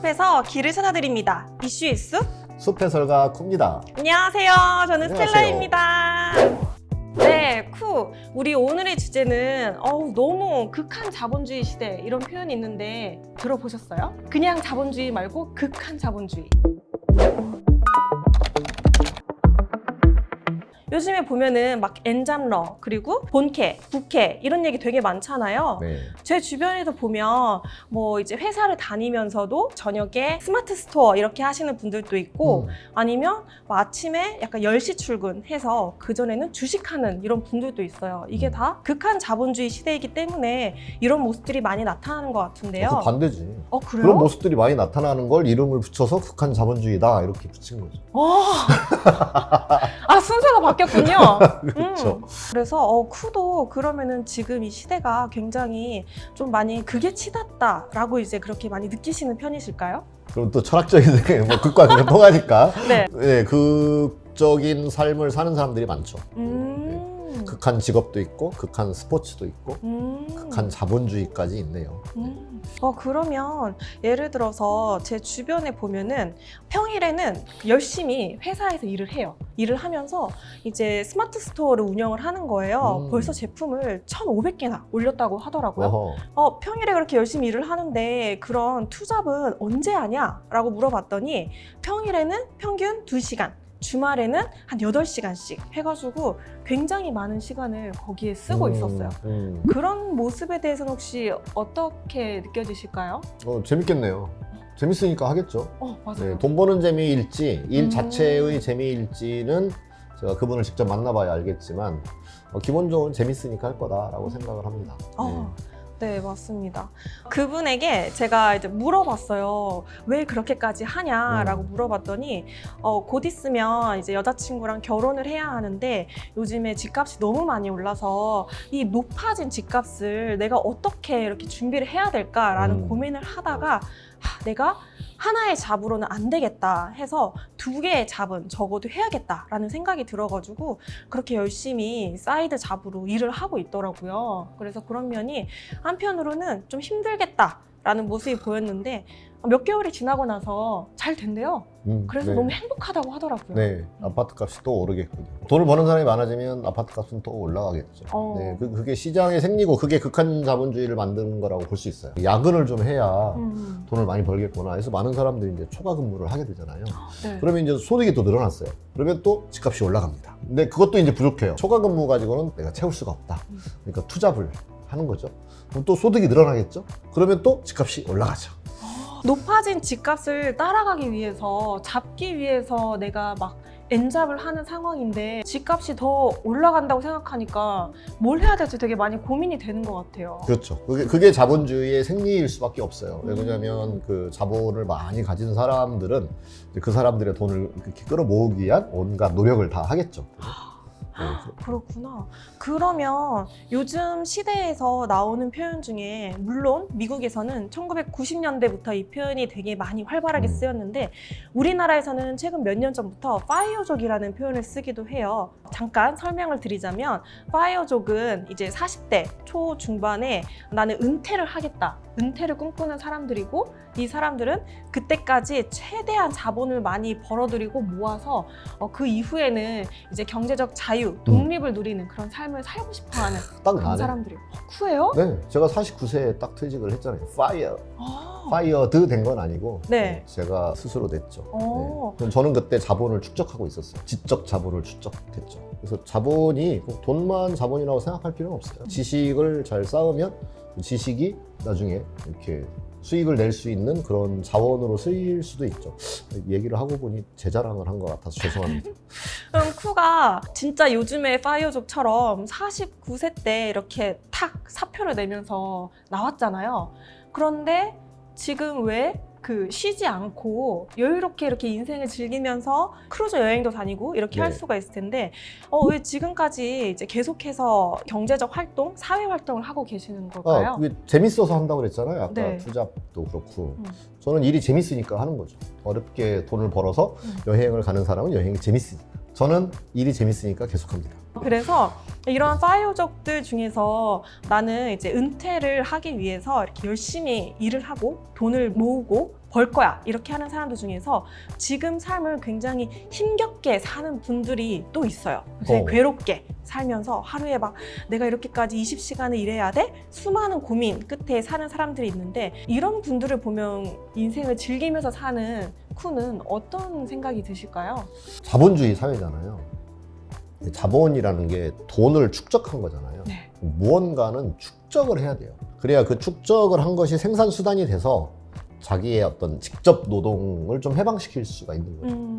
숲에서 길을 찾아드립니다. 이슈 일수 숲의 설가 쿱니다. 안녕하세요. 저는 안녕하세요. 스텔라입니다. 네, 쿠. 우리 오늘의 주제는 너무 극한 자본주의 시대 이런 표현이 있는데 들어보셨어요? 그냥 자본주의 말고 극한 자본주의. 요즘에 보면은 막 엔잡러 그리고 본캐, 부캐 이런 얘기 되게 많잖아요. 네. 제 주변에도 보면 뭐 이제 회사를 다니면서도 저녁에 스마트 스토어 이렇게 하시는 분들도 있고 아니면 뭐 아침에 약간 10시 출근해서 그전에는 주식하는 이런 분들도 있어요. 이게 다 극한 자본주의 시대이기 때문에 이런 모습들이 많이 나타나는 것 같은데요. 그 반대지. 그래요? 그런 모습들이 많이 나타나는 걸 이름을 붙여서 극한 자본주의다 이렇게 붙인 거죠. 순서가 바뀌었군요. 그렇죠. 그래서 쿠도 그러면은 지금 이 시대가 굉장히 좀 많이 극에 치닫다라고 이제 그렇게 많이 느끼시는 편이실까요? 그럼 또 철학적인 뭐 극과 극이 통하니까 네. 네, 극적인 삶을 사는 사람들이 많죠. 극한 직업도 있고 극한 스포츠도 있고 극한 자본주의까지 있네요. 그러면 예를 들어서 제 주변에 보면은 평일에는 열심히 회사에서 일을 해요. 일을 하면서 이제 스마트 스토어를 운영을 하는 거예요. 벌써 제품을 1,500개나 올렸다고 하더라고요. 평일에 그렇게 열심히 일을 하는데 그런 투잡은 언제 하냐? 라고 물어봤더니 평일에는 평균 2시간. 주말에는 한 8시간씩 해가지고 굉장히 많은 시간을 거기에 쓰고 있었어요. 그런 모습에 대해서는 혹시 어떻게 느껴지실까요? 재밌겠네요. 재밌으니까 하겠죠. 맞아요. 네, 돈 버는 재미일지 일 자체의 재미일지는 제가 그분을 직접 만나봐야 알겠지만 기본적으로 재밌으니까 할 거다라고 생각을 합니다. 네, 맞습니다. 그분에게 제가 이제 물어봤어요. 왜 그렇게까지 하냐라고 물어봤더니 곧 있으면 이제 여자친구랑 결혼을 해야 하는데 요즘에 집값이 너무 많이 올라서 이 높아진 집값을 내가 어떻게 이렇게 준비를 해야 될까라는 고민을 하다가 내가 하나의 잡으로는 안 되겠다 해서 2개의 잡은 적어도 해야겠다라는 생각이 들어가지고 그렇게 열심히 사이드 잡으로 일을 하고 있더라고요. 그래서 그런 면이 한편으로는 좀 힘들겠다라는 모습이 보였는데 몇 개월이 지나고 나서 잘 된대요. 그래서 네. 너무 행복하다고 하더라고요. 네, 아파트 값이 또 오르겠군요. 돈을 버는 사람이 많아지면 아파트 값은 또 올라가겠죠. 네, 그게 시장의 생리고 그게 극한 자본주의를 만드는 거라고 볼 수 있어요. 야근을 좀 해야 돈을 많이 벌겠구나 해서 많은 사람들이 이제 초과 근무를 하게 되잖아요. 네. 그러면 이제 소득이 또 늘어났어요. 그러면 또 집값이 올라갑니다. 근데 그것도 이제 부족해요. 초과 근무 가지고는 내가 채울 수가 없다. 그러니까 투잡을 하는 거죠. 그럼 또 소득이 늘어나겠죠. 그러면 또 집값이 올라가죠. 높아진 집값을 따라가기 위해서 잡기 위해서 내가 막 엔잡을 하는 상황인데 집값이 더 올라간다고 생각하니까 뭘 해야 될지 되게 많이 고민이 되는 것 같아요. 그렇죠. 그게 자본주의의 생리일 수밖에 없어요. 왜냐하면 그 자본을 많이 가진 사람들은 이제 그 사람들의 돈을 이렇게 끌어모으기 위한 온갖 노력을 다 하겠죠. 그렇구나. 그러면 요즘 시대에서 나오는 표현 중에 물론 미국에서는 1990년대부터 이 표현이 되게 많이 활발하게 쓰였는데 우리나라에서는 최근 몇 년 전부터 파이어족이라는 표현을 쓰기도 해요. 잠깐 설명을 드리자면 파이어족은 이제 40대 초중반에 나는 은퇴를 하겠다. 은퇴를 꿈꾸는 사람들이고 이 사람들은 그때까지 최대한 자본을 많이 벌어들이고 모아서 그 이후에는 이제 경제적 자유, 독립을 누리는 그런 삶을 살고 싶어하는 딱 그런 나네. 사람들이에요. 쿠예요? 네, 제가 49세에 딱 퇴직을 했잖아요. 파이어드 된 건 아니고 네. 제가 스스로 냈죠. 오. 그럼 저는 그때 자본을 축적하고 있었어요. 지적 자본을 축적했죠. 그래서 자본이 꼭 돈만 자본이라고 생각할 필요는 없어요. 지식을 잘 쌓으면 그 지식이 나중에 이렇게 수익을 낼 수 있는 그런 자원으로 쓰일 수도 있죠. 얘기를 하고 보니 제 자랑을 한 것 같아서 죄송합니다. 그럼 쿠가 진짜 요즘의 파이어족처럼 49세 때 이렇게 탁 사표를 내면서 나왔잖아요. 그런데 지금 왜 쉬지 않고 여유롭게 이렇게 인생을 즐기면서 크루즈 여행도 다니고 이렇게 할 수가 있을 텐데 왜 지금까지 이제 계속해서 경제적 활동, 사회 활동을 하고 계시는 걸까요? 그게 재밌어서 한다고 그랬잖아요. 아까 네. 투잡도 그렇고. 저는 일이 재밌으니까 하는 거죠. 어렵게 돈을 벌어서 여행을 가는 사람은 여행이 재밌으니까. 저는 일이 재밌으니까 계속합니다. 그래서 이런 파이어족들 중에서 나는 이제 은퇴를 하기 위해서 이렇게 열심히 일을 하고 돈을 모으고 벌 거야 이렇게 하는 사람들 중에서 지금 삶을 굉장히 힘겹게 사는 분들이 또 있어요. 되게 괴롭게 살면서 하루에 막 내가 이렇게까지 20시간을 일해야 돼? 수많은 고민 끝에 사는 사람들이 있는데 이런 분들을 보면 인생을 즐기면서 사는 쿠는 어떤 생각이 드실까요? 자본주의 사회잖아요. 자본이라는 게 돈을 축적한 거잖아요. 네. 무언가는 축적을 해야 돼요. 그래야 그 축적을 한 것이 생산수단이 돼서 자기의 어떤 직접 노동을 좀 해방시킬 수가 있는 거죠.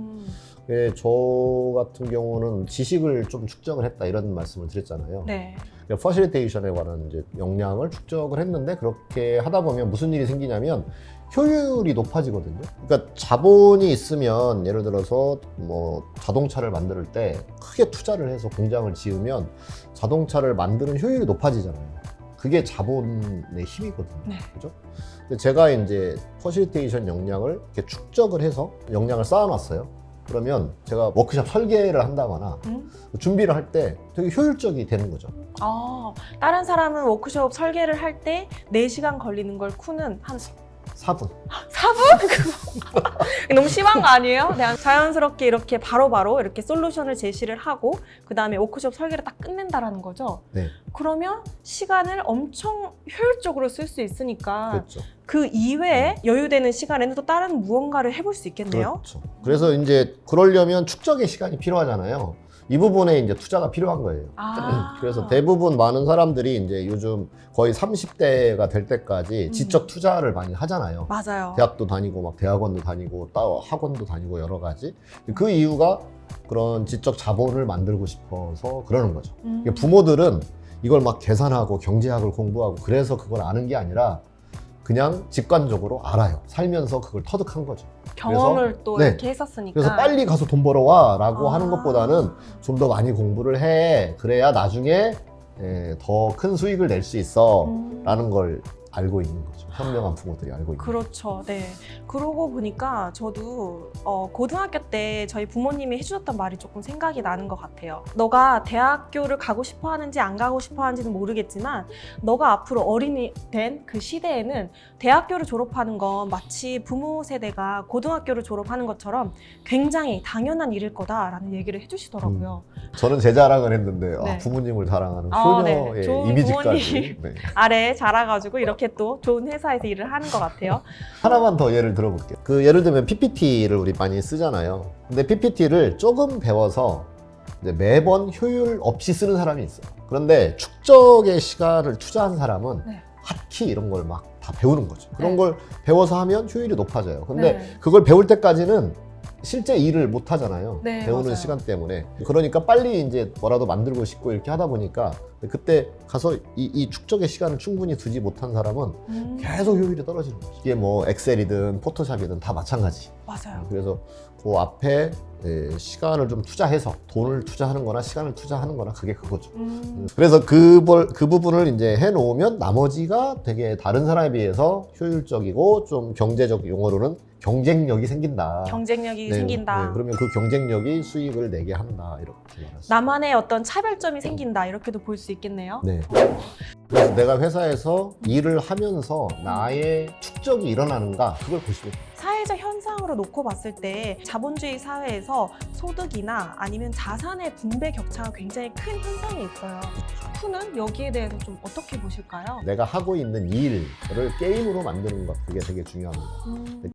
저 같은 경우는 지식을 좀 축적을 했다 이런 말씀을 드렸잖아요. 네. 퍼실리테이션에 관한 이제 역량을 축적을 했는데 그렇게 하다 보면 무슨 일이 생기냐면 효율이 높아지거든요. 그러니까 자본이 있으면 예를 들어서 뭐 자동차를 만들 때 크게 투자를 해서 공장을 지으면 자동차를 만드는 효율이 높아지잖아요. 그게 자본의 힘이거든요. 네. 그죠? 근데 제가 이제 퍼실리테이션 역량을 이렇게 축적을 해서 역량을 쌓아놨어요. 그러면 제가 워크숍 설계를 한다거나 준비를 할 때 되게 효율적이 되는 거죠. 다른 사람은 워크숍 설계를 할 때 4시간 걸리는 걸 쿠는 한 4분. 4분? 너무 심한 거 아니에요? 그냥 자연스럽게 이렇게 바로바로 이렇게 솔루션을 제시를 하고 그 다음에 워크숍 설계를 딱 끝낸다라는 거죠. 네. 그러면 시간을 엄청 효율적으로 쓸 수 있으니까 그렇죠. 그 이외에 여유되는 시간에는 또 다른 무언가를 해볼 수 있겠네요. 그렇죠. 그래서 이제 그러려면 축적의 시간이 필요하잖아요. 이 부분에 이제 투자가 필요한 거예요. 그래서 대부분 많은 사람들이 이제 요즘 거의 30대가 될 때까지 지적 투자를 많이 하잖아요. 맞아요. 대학도 다니고 막 대학원도 다니고 학원도 다니고 여러 가지. 그 이유가 그런 지적 자본을 만들고 싶어서 그러는 거죠. 부모들은 이걸 막 계산하고 경제학을 공부하고 그래서 그걸 아는 게 아니라 그냥 직관적으로 알아요. 살면서 그걸 터득한 거죠. 경험을 또 네. 이렇게 했었으니까. 그래서 빨리 가서 돈 벌어와 라고 하는 것보다는 좀 더 많이 공부를 해. 그래야 나중에 더 큰 수익을 낼 수 있어 라는 걸 알고 있는 거죠. 현명한 부모들이 알고 있는 거죠. 그렇죠. 네. 그러고 보니까 저도 고등학교 때 저희 부모님이 해주셨던 말이 조금 생각이 나는 것 같아요. 너가 대학교를 가고 싶어 하는지 안 가고 싶어 하는지는 모르겠지만 너가 앞으로 어린이 된 그 시대에는 대학교를 졸업하는 건 마치 부모 세대가 고등학교를 졸업하는 것처럼 굉장히 당연한 일일 거다라는 얘기를 해주시더라고요. 저는 제 자랑을 했는데 네. 부모님을 자랑하는 네. 효녀의 좋은 이미지까지. 네. 아래 자라가지고 이렇게 또 좋은 회사에서 일을 하는 것 같아요. 하나만 더 예를 들어볼게요. 예를 들면 PPT를 우리 많이 쓰잖아요. 근데 PPT를 조금 배워서 이제 매번 효율 없이 쓰는 사람이 있어요. 그런데 축적의 시간을 투자한 사람은 네. 핫키 이런 걸 막 다 배우는 거죠. 그런 네. 걸 배워서 하면 효율이 높아져요. 근데 네. 그걸 배울 때까지는 실제 일을 못 하잖아요. 네, 배우는 맞아요. 시간 때문에. 그러니까 빨리 이제 뭐라도 만들고 싶고 이렇게 하다 보니까 그때 가서 이 축적의 시간을 충분히 두지 못한 사람은 계속 효율이 떨어지는 거죠. 이게 뭐 엑셀이든 포토샵이든 다 마찬가지. 맞아요. 그래서 그 앞에 시간을 좀 투자해서 돈을 투자하는 거나 시간을 투자하는 거나 그게 그거죠. 그래서 그 부분을 이제 해놓으면 나머지가 되게 다른 사람에 비해서 효율적이고 좀 경제적 용어로는 경쟁력이 생긴다. 경쟁력이 네, 생긴다. 네, 그러면 그 경쟁력이 수익을 내게 한다. 이렇게 말하죠. 나만의 어떤 차별점이 생긴다. 이렇게도 볼 수 있겠네요. 네. 그래서 내가 회사에서 일을 하면서 나의 축적이 일어나는가 그걸 보시면 돼요. 사회적 현상으로 놓고 봤을 때 자본주의 사회에서 소득이나 아니면 자산의 분배 격차가 굉장히 큰 현상이 있어요. 쿠는 여기에 대해서 좀 어떻게 보실까요? 내가 하고 있는 일을 게임으로 만드는 것 그게 되게 중요합니다.